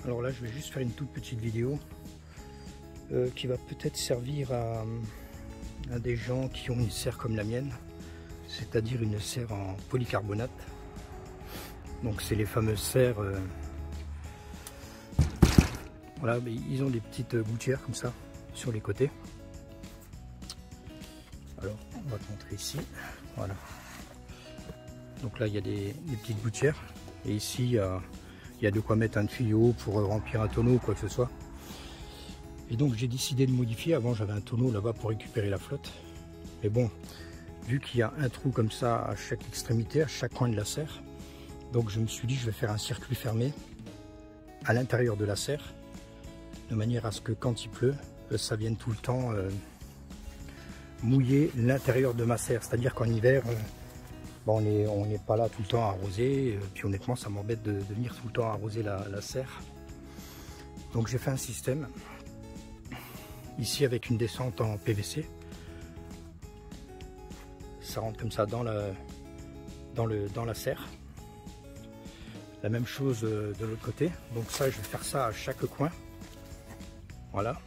Alors là je vais juste faire une toute petite vidéo qui va peut-être servir à des gens qui ont une serre comme la mienne, c'est-à-dire une serre en polycarbonate. Donc c'est les fameuses serres, voilà, mais ils ont des petites gouttières comme ça sur les côtés. Alors on va te montrer ici, voilà. Donc là il y a des petites gouttières et ici il y a de quoi mettre un tuyau pour remplir un tonneau ou quoi que ce soit. Et donc j'ai décidé de modifier. Avant j'avais un tonneau là-bas pour récupérer la flotte. Mais bon, vu qu'il y a un trou comme ça à chaque extrémité, à chaque coin de la serre, donc je me suis dit je vais faire un circuit fermé à l'intérieur de la serre, de manière à ce que quand il pleut, ça vienne tout le temps mouiller l'intérieur de ma serre. C'est-à-dire qu'en hiver, bon, on n'est pas là tout le temps à arroser. Puis honnêtement, ça m'embête de venir tout le temps arroser la serre. Donc j'ai fait un système ici avec une descente en PVC. Ça rentre comme ça dans la serre. La même chose de l'autre côté. Donc ça, je vais faire ça à chaque coin. Voilà.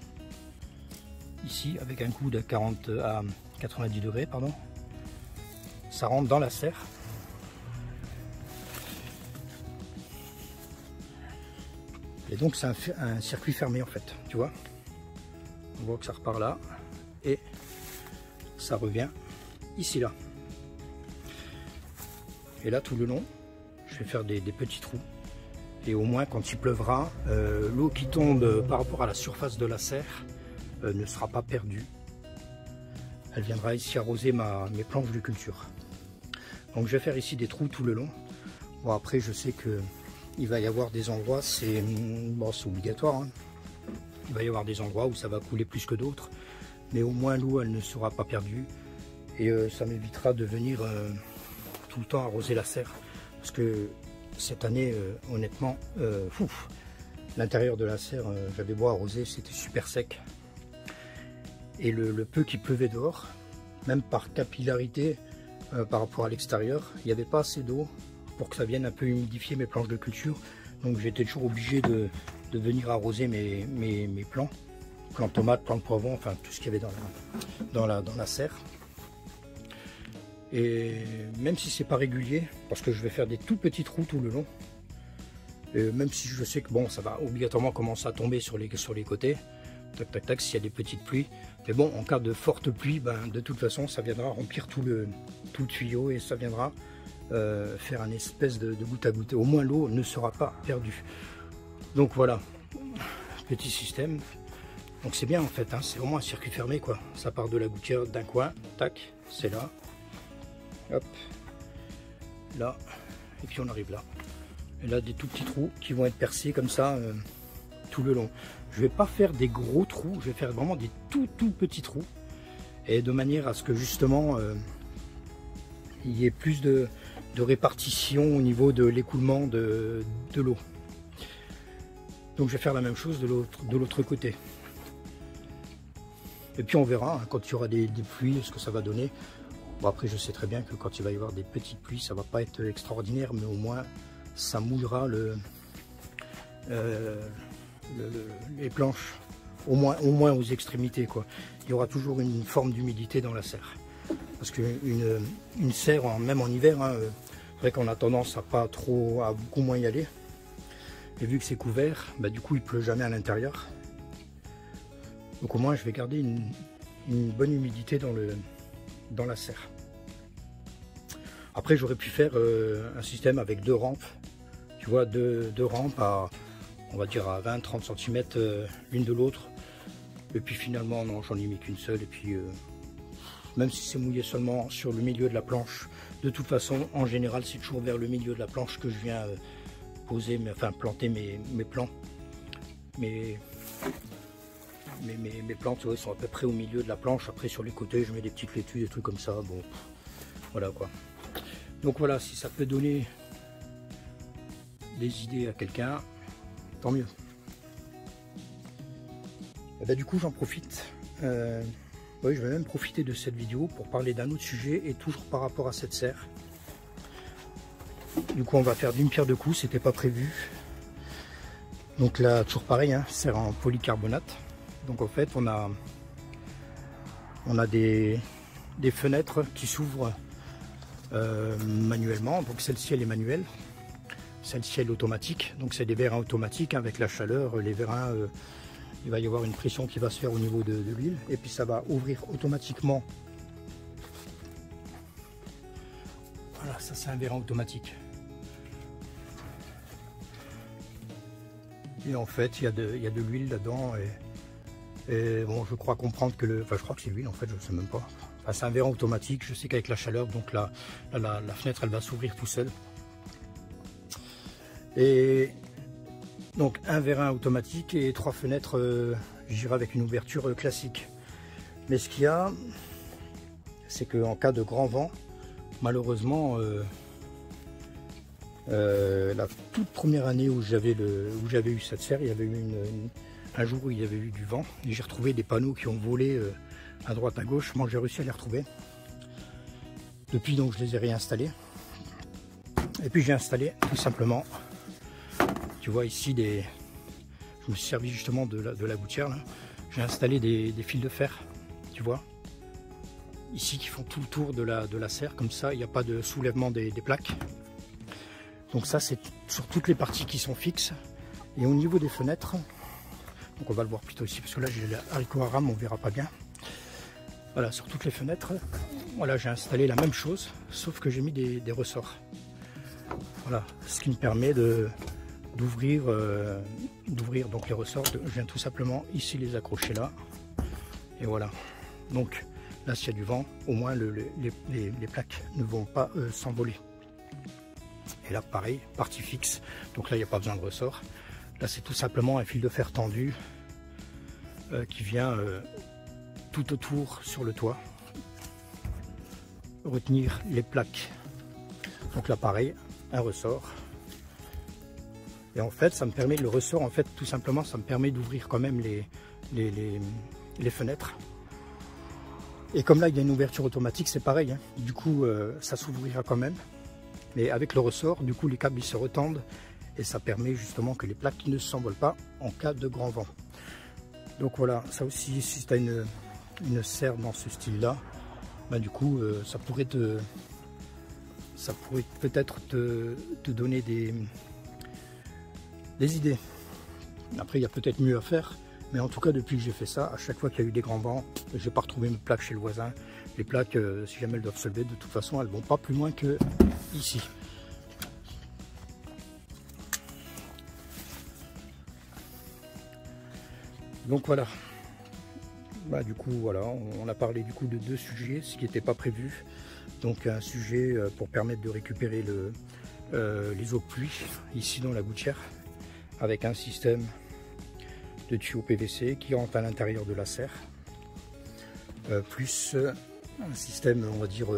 Ici, avec un coude à 90 degrés, pardon. Ça rentre dans la serre. Et donc c'est un circuit fermé en fait, tu vois. On voit que ça repart là et ça revient ici là. Et là tout le long, je vais faire des petits trous. Et au moins quand il pleuvra, l'eau qui tombe par rapport à la surface de la serre ne sera pas perdue. Elle viendra ici arroser mes planches de culture. Donc je vais faire ici des trous tout le long. Bon après je sais que il va y avoir des endroits, c'est obligatoire, hein. Il va y avoir des endroits où ça va couler plus que d'autres, mais au moins l'eau elle ne sera pas perdue et ça m'évitera de venir tout le temps arroser la serre, parce que cette année honnêtement l'intérieur de la serre, j'avais beau arroser, c'était super sec, et le peu qui pleuvait dehors, même par capillarité par rapport à l'extérieur, il n'y avait pas assez d'eau pour que ça vienne un peu humidifier mes planches de culture. Donc j'étais toujours obligé de venir arroser mes plants tomates, plants de poivrons, enfin tout ce qu'il y avait dans la serre. Et même si c'est pas régulier, parce que je vais faire des tout petits trous tout le long, et même si je sais que bon, ça va obligatoirement commencer à tomber sur les côtés, tac tac tac, s'il y a des petites pluies. Mais bon, en cas de forte pluie, ben, de toute façon ça viendra remplir tout le tuyau et ça viendra faire un espèce de goutte à goutte. Au moins l'eau ne sera pas perdue. Donc voilà, petit système. Donc c'est bien en fait, hein, c'est vraiment un circuit fermé quoi. Ça part de la gouttière d'un coin, tac, c'est là, hop, là, et puis on arrive là. Et là des tout petits trous qui vont être percés comme ça tout le long. Je vais pas faire des gros trous, je vais faire vraiment des tout petits trous, et de manière à ce que justement il y ait plus de répartition au niveau de l'écoulement de l'eau. Donc je vais faire la même chose de l'autre côté. Et puis on verra hein, quand il y aura des pluies, ce que ça va donner. Bon, après je sais très bien que quand il va y avoir des petites pluies, ça va pas être extraordinaire, mais au moins ça mouillera les planches, au moins aux extrémités quoi. Il y aura toujours une forme d'humidité dans la serre. Parce qu'une serre, même en hiver, hein, c'est vrai qu'on a tendance à beaucoup moins y aller. Et vu que c'est couvert, bah, du coup il pleut jamais à l'intérieur. Donc au moins je vais garder une bonne humidité dans la serre. Après j'aurais pu faire un système avec deux rampes. Tu vois, deux rampes à, on va dire à 20-30 cm l'une de l'autre. Et puis finalement non, j'en ai mis qu'une seule. Et puis même si c'est mouillé seulement sur le milieu de la planche, de toute façon en général c'est toujours vers le milieu de la planche que je viens poser, planter mes plants. Mes plants, tu vois, sont à peu près au milieu de la planche. Après sur les côtés je mets des petites laitues, des trucs comme ça. Bon, voilà quoi. Donc voilà, si ça peut donner des idées à quelqu'un, tant mieux. Et ben, du coup j'en profite. Oui, je vais même profiter de cette vidéo pour parler d'un autre sujet et toujours par rapport à cette serre. Du coup on va faire d'une pierre deux coups, c'était pas prévu. Donc là, toujours pareil, hein, serre en polycarbonate. Donc en fait, on a des fenêtres qui s'ouvrent manuellement. Donc celle-ci, elle est manuelle. Celle-ci, elle est automatique. Donc c'est des vérins automatiques, hein, avec la chaleur. Les vérins, il va y avoir une pression qui va se faire au niveau de l'huile. Et puis ça va ouvrir automatiquement. Voilà, ça c'est un vérin automatique. Et en fait, il y a de l'huile là-dedans. Et bon, je crois comprendre que enfin, je crois que c'est l'huile en fait, je ne sais même pas. Enfin, c'est un vérin automatique. Je sais qu'avec la chaleur, donc la fenêtre, elle va s'ouvrir tout seul. Et donc un vérin automatique et 3 fenêtres, j'irai avec une ouverture classique. Mais ce qu'il y a, c'est qu'en cas de grand vent, malheureusement, la toute première année où j'avais eu cette serre, il y avait eu un jour où il y avait eu du vent et j'ai retrouvé des panneaux qui ont volé à droite à gauche. Moi j'ai réussi à les retrouver. Depuis donc je les ai réinstallés. Et puis j'ai installé tout simplement, tu vois ici je me suis servi justement de la gouttière là. J'ai installé des fils de fer, tu vois, ici qui font tout le tour de la serre, comme ça il n'y a pas de soulèvement des plaques. Donc ça c'est sur toutes les parties qui sont fixes. Et au niveau des fenêtres, donc on va le voir plutôt ici parce que là j'ai le haricot à rame, on verra pas bien. Voilà, sur toutes les fenêtres, voilà, j'ai installé la même chose, sauf que j'ai mis des ressorts. Voilà, ce qui me permet d'ouvrir donc les ressorts. Je viens tout simplement ici les accrocher là. Et voilà. Donc là s'il y a du vent, au moins les plaques ne vont pas s'envoler. Et là pareil, partie fixe. Donc là il n'y a pas besoin de ressort. Là c'est tout simplement un fil de fer tendu qui vient tout autour sur le toit retenir les plaques. Donc là pareil, un ressort. Et en fait ça me permet, le ressort en fait tout simplement ça me permet d'ouvrir quand même les fenêtres. Et comme là il y a une ouverture automatique, c'est pareil, hein. Du coup ça s'ouvrira quand même. Mais avec le ressort, du coup les câbles ils se retendent et ça permet justement que les plaques ne s'envolent pas en cas de grand vent. Donc voilà, ça aussi si tu as une serre dans ce style là, bah, du coup ça pourrait peut-être te donner des idées. Après il y a peut-être mieux à faire, mais en tout cas depuis que j'ai fait ça, à chaque fois qu'il y a eu des grands vents, je n'ai pas retrouvé mes plaques chez le voisin. Les plaques, si jamais elles doivent se lever, de toute façon elles vont pas plus loin que ici. Donc voilà. Bah, du coup voilà, on a parlé du coup de 2 sujets, ce qui n'était pas prévu. Donc un sujet pour permettre de récupérer les eaux de pluie ici dans la gouttière, avec un système de tuyaux PVC qui rentre à l'intérieur de la serre, plus un système on va dire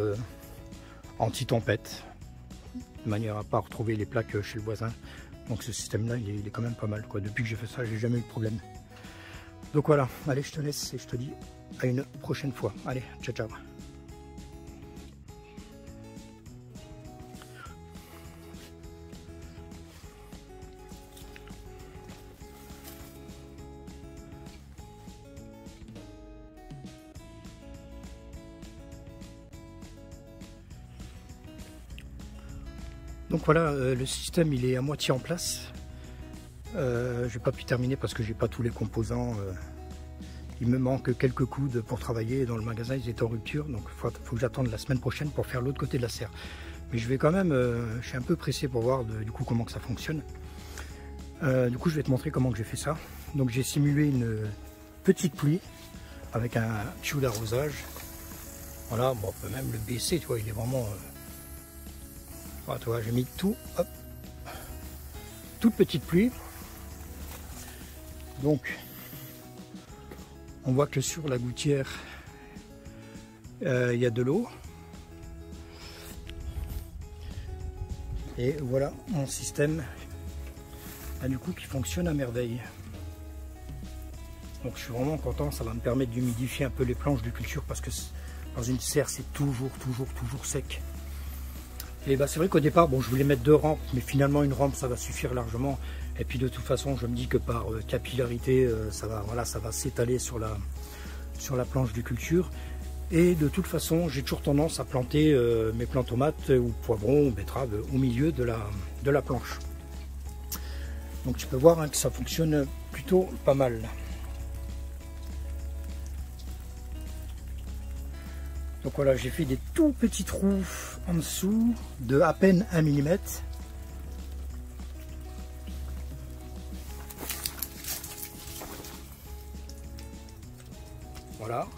anti-tempête, de manière à ne pas retrouver les plaques chez le voisin. Donc ce système là il est quand même pas mal quoi. Depuis que j'ai fait ça, j'ai jamais eu de problème. Donc voilà, allez je te laisse et je te dis à une prochaine fois. Allez, ciao ciao. Donc voilà, le système il est à moitié en place. J'ai pas pu terminer parce que j'ai pas tous les composants. Il me manque quelques coudes pour travailler. Dans le magasin ils étaient en rupture, donc faut que j'attende la semaine prochaine pour faire l'autre côté de la serre. Mais je vais quand même, je suis un peu pressé pour voir du coup comment que ça fonctionne. Du coup je vais te montrer comment que j'ai fait ça. Donc j'ai simulé une petite pluie avec un tuyau d'arrosage. Voilà, bon, on peut même le baisser, tu vois, il est vraiment... Voilà, tu vois, j'ai mis tout, hop, toute petite pluie. Donc, on voit que sur la gouttière, il y a de l'eau. Et voilà mon système, du coup, qui fonctionne à merveille. Donc, je suis vraiment content. Ça va me permettre d'humidifier un peu les planches de culture parce que dans une serre, c'est toujours sec. Et bah c'est vrai qu'au départ, bon, je voulais mettre 2 rampes, mais finalement une rampe ça va suffire largement. Et puis de toute façon, je me dis que par capillarité, ça va s'étaler sur la planche de culture. Et de toute façon, j'ai toujours tendance à planter mes plants tomates ou poivrons ou betteraves au milieu de la planche. Donc tu peux voir hein, que ça fonctionne plutôt pas mal. Donc voilà, j'ai fait des tout petits trous en dessous de à peine 1 mm. Voilà.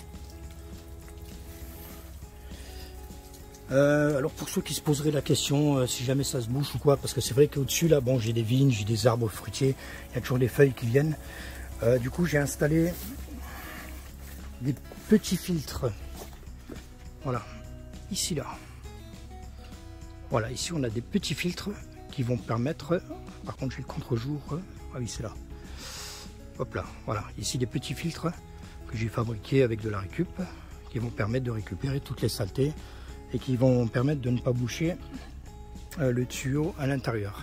Alors pour ceux qui se poseraient la question si jamais ça se bouche ou quoi, parce que c'est vrai qu'au-dessus là, bon, j'ai des vignes, j'ai des arbres fruitiers, il y a toujours des feuilles qui viennent. Du coup j'ai installé des petits filtres. Voilà, ici là. Voilà, ici on a des petits filtres qui vont permettre, par contre j'ai le contre-jour, ah oui c'est là. Hop là, voilà, ici des petits filtres que j'ai fabriqués avec de la récup, qui vont permettre de récupérer toutes les saletés et qui vont permettre de ne pas boucher le tuyau à l'intérieur.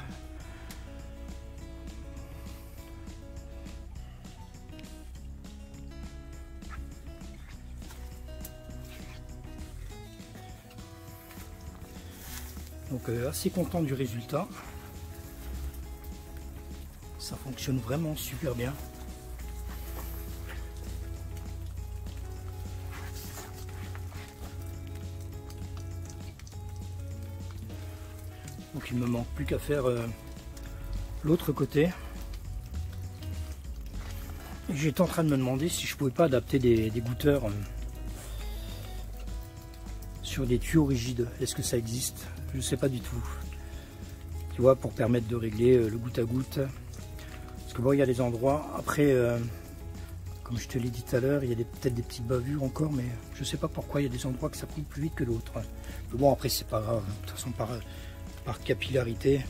Donc assez content du résultat. Ça fonctionne vraiment super bien. Donc il me manque plus qu'à faire l'autre côté. J'étais en train de me demander si je pouvais pas adapter des goutteurs sur des tuyaux rigides. Est-ce que ça existe? Je ne sais pas du tout. Tu vois, pour permettre de régler le goutte à goutte. Parce que bon, il y a des endroits, après, comme je te l'ai dit tout à l'heure, il y a peut-être des petites bavures encore, mais je ne sais pas pourquoi il y a des endroits que ça coule plus vite que d'autres. Mais bon, après, c'est pas grave. De toute façon, par capillarité,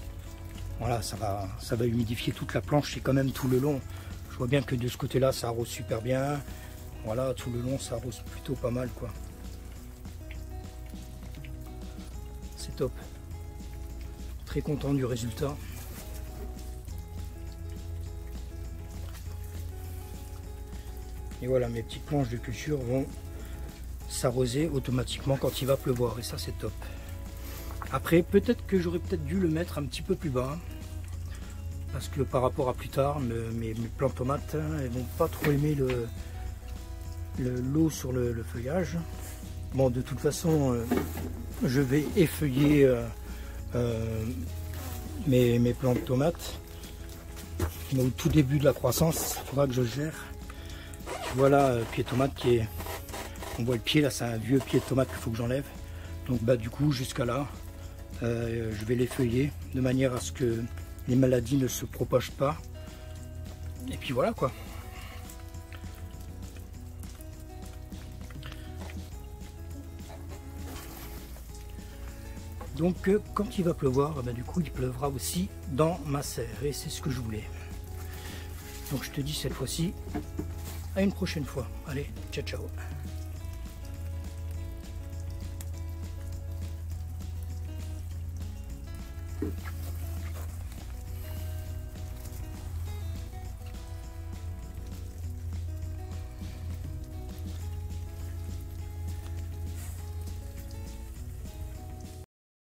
voilà, ça va humidifier toute la planche, c'est quand même tout le long. Je vois bien que de ce côté-là, ça arrose super bien. Voilà, tout le long, ça arrose plutôt pas mal, quoi. C'est top. Très content du résultat. Et voilà, mes petites planches de culture vont s'arroser automatiquement quand il va pleuvoir. Et ça, c'est top. Après, peut-être que j'aurais peut-être dû le mettre un petit peu plus bas. Parce que par rapport à plus tard, mes plantes tomates, elles vont pas trop aimer l'eau sur le feuillage. Bon, de toute façon, je vais effeuiller mes plantes tomates. Mais au tout début de la croissance, il faudra que je gère. Voilà, pied tomate qui est... On voit le pied là, c'est un vieux pied de tomate qu'il faut que j'enlève. Donc bah du coup, jusqu'à là, je vais l'effeuiller de manière à ce que les maladies ne se propagent pas. Et puis voilà quoi. Donc quand il va pleuvoir, bah, du coup il pleuvra aussi dans ma serre. Et c'est ce que je voulais. Donc je te dis cette fois-ci, à une prochaine fois. Allez, ciao ciao.